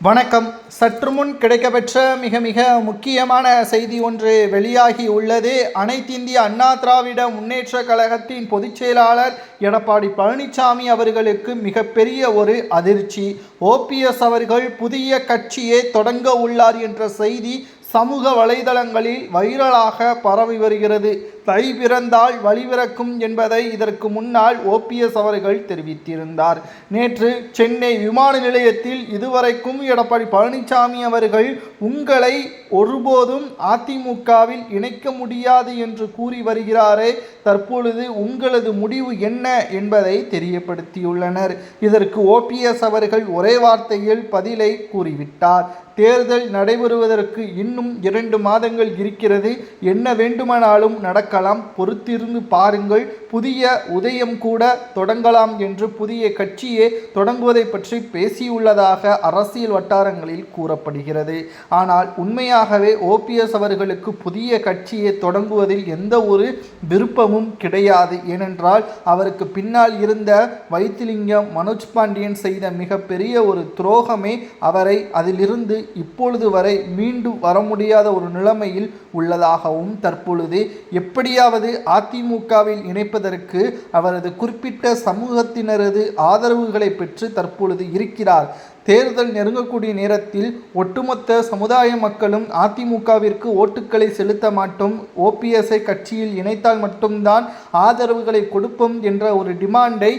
வணக்கம். சற்று முன் கிடைக்கப்பெற்ற மிக முக்கியமான செய்தி ஒன்று வெளியாகி உள்ளது. அனைத்திந்திய அண்ணா திராவிட முன்னேற்ற கழகத்தின் பொதுச் செயலாளர் எடப்பாடி பழனிசாமி அவர்களுக்கு மிகப்பெரிய ஒரு அதிர்ச்சி. ஓபிஎஸ் அவர்கள் புதிய கட்சியை தொடங்க உள்ளார் என்ற செய்தி சமூக வலைதளங்களில் வைரலாக பரவி வருகிறது. தை பிறந்தால் வழிபிறக்கும் என்பதை இதற்கு முன்னால் ஓபிஎஸ் அவர்கள் தெரிவித்திருந்தார். நேற்று சென்னை விமான நிலையத்தில் இதுவரைக்கும் எடப்பாடி பழனிசாமி அவர்கள் உங்களை ஒருபோதும் அதிமுகவில் இணைக்க முடியாது என்று கூறி வருகிறாரே, தற்பொழுது உங்களது முடிவு என்ன என்பதை தெரியப்படுத்தியுள்ளனர். இதற்கு ஓபிஎஸ் அவர்கள் ஒரே வார்த்தையில் பதிலை கூறிவிட்டார். தேர்தல் நடைபெறுவதற்கு இன்னும் 2 மாதங்கள் இருக்கிறது. என்ன வேண்டுமானாலும் நடக்கலாம், பொறுத்திருந்து பாருங்கள். புதிய உதயம் கூட தொடங்கலாம் என்று புதிய கட்சியை தொடங்குவதை பற்றி பேசியுள்ளதாக அரசியல் வட்டாரங்களில் கூறப்படுகிறது. ஆனால் உண்மையாகவே ஓபிஎஸ் அவர்களுக்கு புதிய கட்சியை தொடங்குவதில் எந்த ஒரு விருப்பமும் கிடையாது. ஏனென்றால் அவருக்கு பின்னால் இருந்த வைத்திலிங்கம் மனோஜ் பாண்டியன் செய்த மிகப்பெரிய ஒரு துரோகமே அவரை அதிலிருந்து இப்பொழுது வரை மீண்டு வர முடியாத ஒரு நிலைமையில் உள்ளதாகவும், தற்பொழுது எப்படியாவது அதிமுகவில் இணைப்பதற்கு அவரது குறிப்பிட்ட சமூகத்தினரது ஆதரவுகளை பெற்று தற்பொழுது இருக்கிறார். தேர்தல் நெருங்கக்கூடிய நேரத்தில் ஒட்டுமொத்த சமுதாய மக்களும் அதிமுகவிற்கு ஓட்டுக்களை செலுத்த மாட்டோம், ஓபிஎஸ்ஐ கட்சியில் இணைத்தால் மட்டும்தான் ஆதரவுகளை கொடுப்போம் என்ற ஒரு டிமாண்டை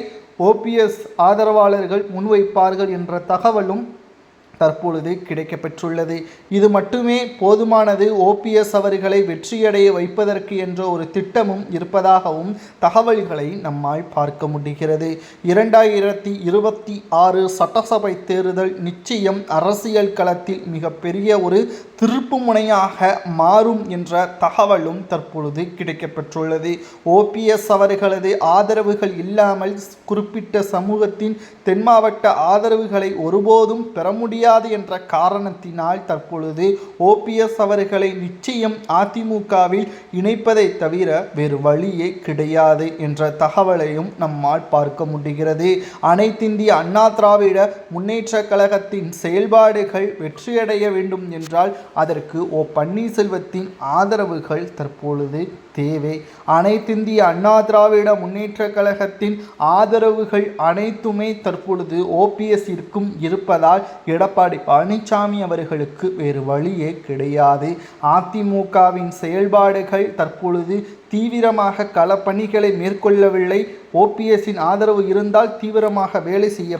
ஓபிஎஸ் ஆதரவாளர்கள் முன்வைப்பார்கள் என்ற தகவலும் தற்பொழுது கிடைக்கப்பெற்றுள்ளது. இது மட்டுமே போதுமானது ஓபிஎஸ் அவர்களை வெற்றியடைய வைப்பதற்கு என்ற ஒரு திட்டமும் இருப்பதாகவும் தகவல்களை நம்மால் பார்க்க முடிகிறது. 2026 சட்டசபை தேர்தல் நிச்சயம் அரசியல் களத்தில் மிகப்பெரிய ஒரு திருப்பு முனையாக மாறும் என்ற தகவலும் தற்பொழுது கிடைக்கப்பெற்றுள்ளது. ஓபிஎஸ் அவர்களது ஆதரவுகள் இல்லாமல் குறிப்பிட்ட சமூகத்தின் தென் மாவட்ட ஆதரவுகளை ஒருபோதும் பெற முடியாது என்ற காரணத்தினால் தற்பொழுது ஓபிஎஸ் அவர்களை நிச்சயம் அதிமுகவில் இணைப்பதை தவிர வேறு வழியே கிடையாது என்ற தகவலையும் நம்மால் பார்க்க முடிகிறது. அனைத்திந்திய அண்ணா திராவிட முன்னேற்ற கழகத்தின் செயல்பாடுகள் வெற்றியடைய வேண்டும் என்றால் அதற்கு பன்னீர்செல்வத்தின் ஆதரவுகள் தற்பொழுது தேவை. அனைத்திந்திய அண்ணா திராவிட முன்னேற்ற கழகத்தின் ஆதரவுகள் அனைத்துமே தற்பொழுது ஓபிஎஸ் இருப்பதால் எடப்பாடி பழனிசாமி அவர்களுக்கு வேறு வழியே கிடையாது. அதிமுகவின் செயல்பாடுகள் தற்பொழுது தீவிரமாக களப்பணிகளை மேற்கொள்ளவில்லை. ஓபிஎஸ்ஸின் ஆதரவு இருந்தால் தீவிரமாக வேலை செய்ய